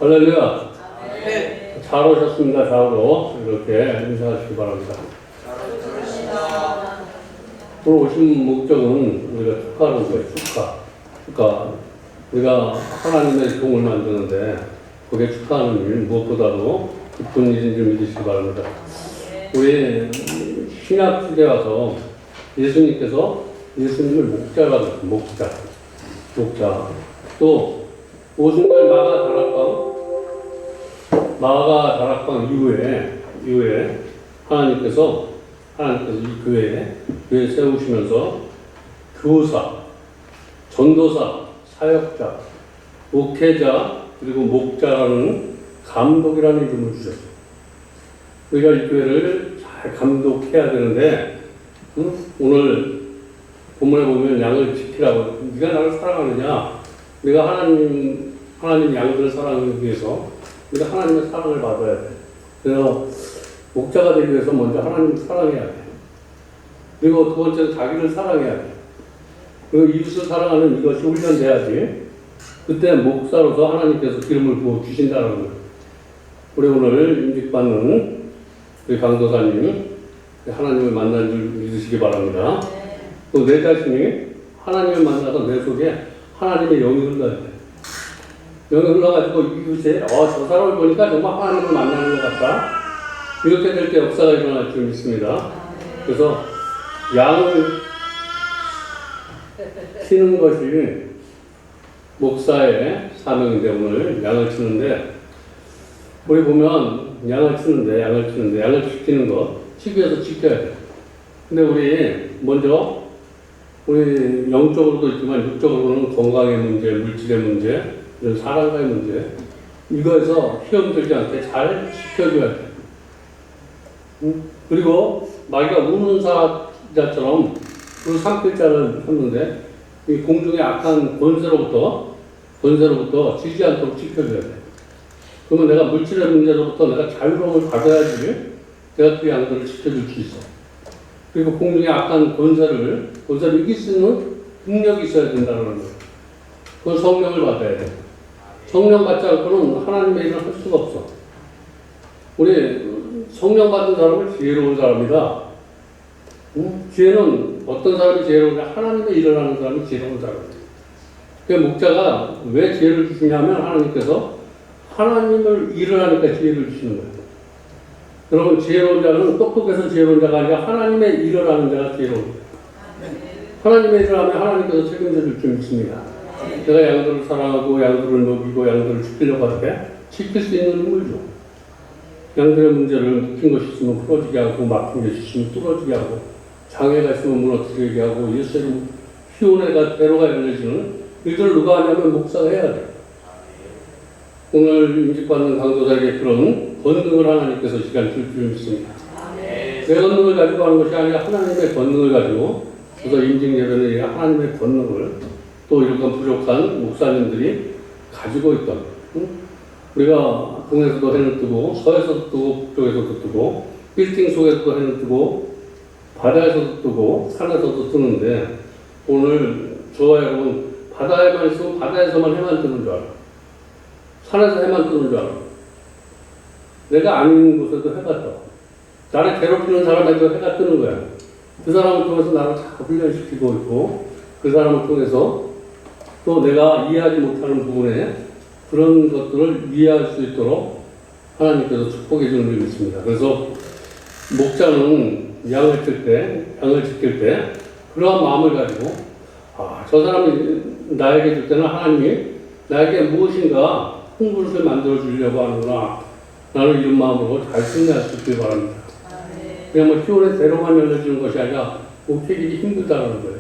할렐루야. 네. 잘 오셨습니다. 좌우로 이렇게 인사하시기 바랍니다. 오늘 오신 목적은 우리가 축하하는 거예요. 축하. 우리가 하나님의 종을 만드는데 그게 축하하는 일 무엇보다도 기쁜 일인 줄 믿으시기 바랍니다. 우리 신약 시대에 와서 예수님을 목자라고 했어요. 목자. 또 오순절 마가 다락방 이후에 하나님께서 이 교회 세우시면서 교사, 전도사, 사역자, 목회자, 그리고 목자라는 감독이라는 이름을 주셨어요. 우리가 이 교회를 잘 감독해야 되는데, 오늘 본문에 보면 양을 지키라고, 네가 나를 사랑하느냐? 내가 하나님 양들을 사랑하기 위해서 우리가 하나님의 사랑을 받아야 돼. 그래서 목자가 되기 위해서 먼저 하나님을 사랑해야 돼. 그리고 두 번째는 자기를 사랑해야 돼. 그리고 이웃을 사랑하는 이것이 훈련돼야지 그때 목사로서 하나님께서 기름을 부어 주신다는 거예요. 우리 오늘 임직받는 우리 강도사님 하나님을 만난 줄 믿으시기 바랍니다. 또 내 자신이 하나님을 만나서 내 속에 하나님의 영이 흘러야 돼. 영이 흘러가지고 이웃에 저 사람을 보니까 정말 하나님을 만나는 것 같다. 이렇게 될 때 역사가 일어날 줄 믿습니다. 그래서 양을 치는 것이 목사의 사명인데 오늘 양을 치는데 우리 보면 양을 지키는 것 치기 위해서 지켜야 돼. 근데 우리 먼저 우리 영적으로도 있지만 육적으로는 건강의 문제, 물질의 문제, 이런 사랑과의 문제 이거에서 시험 들지 않게 잘 지켜줘야 돼. 그리고 마귀가 우는 사자처럼 그 3필자를 했는데 이 공중의 악한 권세로부터 지지 않도록 지켜줘야 돼. 그러면 내가 물질의 문제로부터 내가 자유로움을 받아야지 내가 그 양들을 지켜줄 수 있어. 그리고 공중의 악한 권세를 이길 수 있는 능력이 있어야 된다는 거예요. 그건 성령을 받아야 돼. 성령 받지 않고는 하나님의 일을 할 수가 없어. 우리 성령 받은 사람은 지혜로운 사람이다. 지혜는 어떤 사람이 지혜로우냐? 하나님의 일을 하는 사람이 지혜로운 사람이에요. 그 목자가 왜 지혜를 주시냐면 하나님께서 하나님을 일을 하니까 지혜를 주시는 거예요. 여러분 지혜로운 자는 똑똑해서 지혜로운 자가 아니라 하나님의 일을 하는 자가 지혜로운 거예요. 하나님의 일을 하면 하나님께서 책임져 줄 줄 믿습니다. 내가 양들을 사랑하고 양들을 먹이고 양들을 지키려고 할 때 지킬 수 있는 힘을 줘. 양들의 문제를 묶인 것이 있으면 풀어지게 하고 막힌 것이 있으면 뚫어지게 하고 장애가 있으면 무너뜨리게 하고 예수님 희혼애가 대로가 열려지는 이걸 누가 하냐면 목사가 해야 돼. 오늘 임직받는 강도사에게 그런 권능을 하나님께서 시간 줄 줄 믿습니다. 내 권능을 가지고 하는 것이 아니라 하나님의 권능을 가지고 그래서 임직예배는 하나님의 권능을 또 이런 부족한 목사님들이 가지고 있던 우리가 동에서도 해는 뜨고 서에서도 뜨고 북쪽에서도 뜨고 빌딩 속에서도 해는 뜨고 바다에서도 뜨고 산에서도 뜨는데 오늘 저와 여러분 바다에만 있으면 바다에서만 해만 뜨는 줄 알아. 산에서 해만 뜨는 줄 알아. 내가 아닌 곳에도 해가 떠. 나를 괴롭히는 사람에도 해가 뜨는 거야. 그 사람을 통해서 나를 자꾸 훈련시키고 있고 그 사람을 통해서 또 내가 이해하지 못하는 부분에 그런 것들을 이해할 수 있도록 하나님께서 축복해 주는 줄 믿습니다. 그래서 목자는 양을 지킬 때 그러한 마음을 가지고 저 사람이 나에게 줄 때는 하나님이 나에게 무엇인가 홍보를 만들어 주려고 하는구나 나는 이런 마음으로 잘 승리할 수 있길 바랍니다. 그냥 시온의 대로만 열려주는 것이 아니라 목회길이 힘들다는 거예요.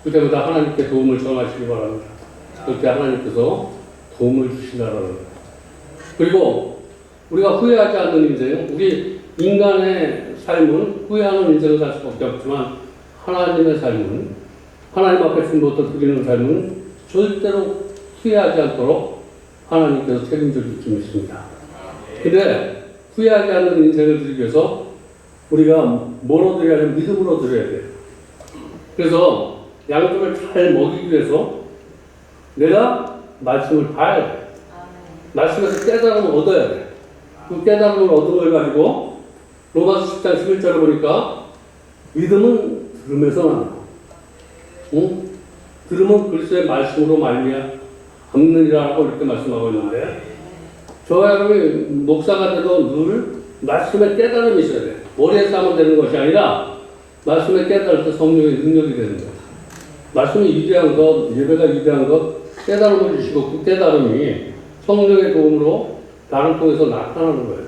그때마다 하나님께 도움을 청하시기 바랍니다. 그때 하나님께서 도움을 주신다는 거예요. 그리고 우리가 후회하지 않는 인생, 우리 인간의 삶은 후회하는 인생을 살 수밖에 없지만 하나님의 삶은 하나님 앞에 주님부터 드리는 삶은 절대로 후회하지 않도록 하나님께서 책임져 줄 줄 믿습니다. 근데 후회하지 않는 인생을 드리기 위해서 우리가 뭐로 드려야 하냐면 믿음으로 드려야 돼요. 그래서 양들을 잘 먹이기 위해서 내가 말씀을 봐야 돼. 말씀에서 깨달음을 얻어야 돼. 그 깨달음을 얻은 걸 가지고 로마서 10장 11절을 보니까 믿음은 들음에서 나나. 응? 들음은 그리스도의 말씀으로 말미암느니라고 이렇게 말씀하고 있는데 저와 여러분이 목사가 돼도 늘 말씀에 깨달음이 있어야 돼. 머리에서 하면 되는 것이 아니라 말씀에 깨달을 때 성령의 능력이 되는 거야. 말씀이 위대한 것, 예배가 위대한 것, 깨달음을 주시고 그 깨달음이 성령의 도움으로 나를 통해서 나타나는 거예요.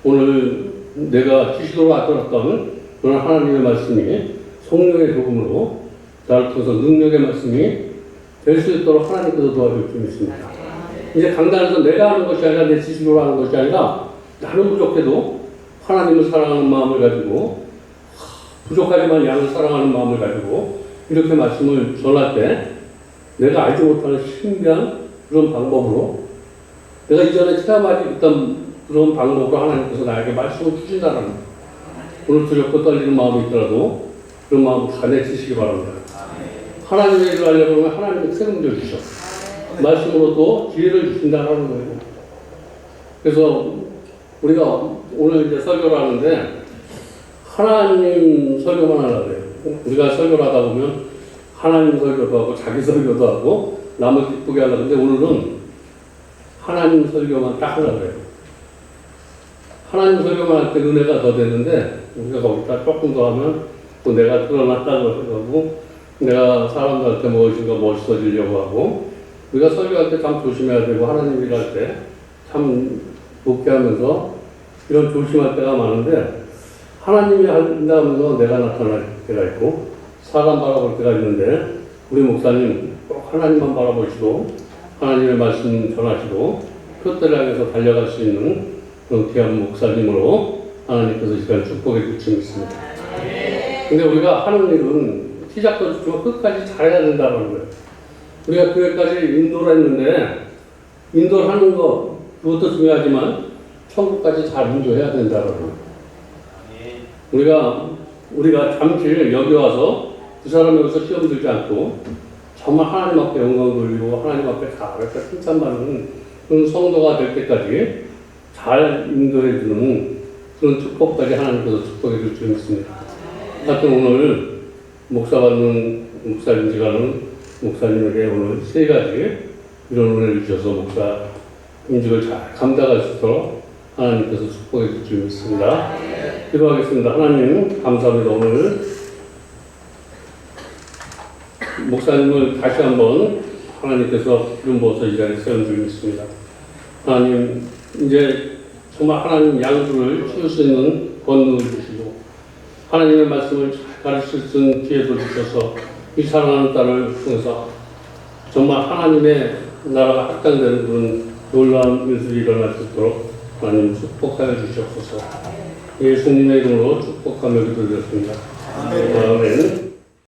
오늘 내가 지식으로 알았던 그런 하나님의 말씀이 성령의 도움으로 나를 통해서 능력의 말씀이 될 수 있도록 하나님께서 도와줄 줄 믿습니다. 이제 강단에서 내가 하는 것이 아니라 내 지식으로 하는 것이 아니라 나는 부족해도 하나님을 사랑하는 마음을 가지고 부족하지만 양을 사랑하는 마음을 가지고 이렇게 말씀을 전할 때 내가 알지 못하는 신비한 그런 방법으로 내가 이전에 체험하지 못한 그런 방법으로 하나님께서 나에게 말씀을 주신다는 거예요. 오늘 두렵고 떨리는 마음이 있더라도 그런 마음 다 내치시기 바랍니다. 하나님의 일을 하려고 하면 하나님의 책임져 주셔. 말씀으로 또 기회를 주신다는 거예요. 그래서 우리가 오늘 이제 설교를 하는데 하나님 설교만 하려고 해요. 우리가 설교를 하다 보면 하나님 설교도 하고 자기 설교도 하고 남을 기쁘게 하려고 하는데 오늘은 하나님 설교만 딱 하려고 해요. 하나님 설교만 할 때 은혜가 더 되는데 우리가 거기다 조금 더 하면 또 내가 드러났다고 하고 내가 사람들한테 무엇인가 멋있어지려고 하고 우리가 설교할 때 참 조심해야 되고 하나님 일할 때 참 목회하면서 이런 조심할 때가 많은데 하나님이 한다면서 내가 나타날 때가 있고 사람 바라볼 때가 있는데 우리 목사님 꼭 하나님만 바라보시고 하나님의 말씀 전하시고 표대를 향해서 달려갈 수 있는 그런 귀한 목사님으로 하나님께서 시간 축복해 주시고 있습니다. 근데 우리가 하는 일은 시작도 좋지만 끝까지 잘해야 된다는 거예요. 우리가 교회까지 인도를 했는데 인도를 하는 것 그것도 중요하지만 천국까지 잘 인도해야 된다는 거예요. 우리가 잠시 여기 와서 그 사람 여기서 시험 들지 않고 정말 하나님 앞에 영광 돌리고 하나님 앞에 가볍게 칭찬받는 그런 성도가 될 때까지 잘 인도해 주는 그런 축복까지 하나님께서 축복해 줄 줄 믿습니다. 하여튼 오늘 목사 받는 목사님지가는 목사님에게 오늘 세 가지 이런 은혜를 주셔서 목사 임직을 잘 감당할 수 있도록 하나님께서 축복해 줄 줄 믿습니다. 기도하겠습니다. 하나님 감사합니다. 오늘 목사님을 다시 한번 하나님께서 기름 부어서 이 자리에 세운 줄 믿습니다. 하나님 이제 정말 하나님 양들을 키울 수 있는 권능을 주시고 하나님의 말씀을 잘 가르칠 수 있는 기회도 주셔서 이 사랑하는 딸을 통해서 정말 하나님의 나라가 확장되는 그런 놀라운 일들이 일어날 수 있도록 하나님 축복하여 주시옵소서. 예수님의 이름으로 축복하며 기도드렸습니다. 아멘.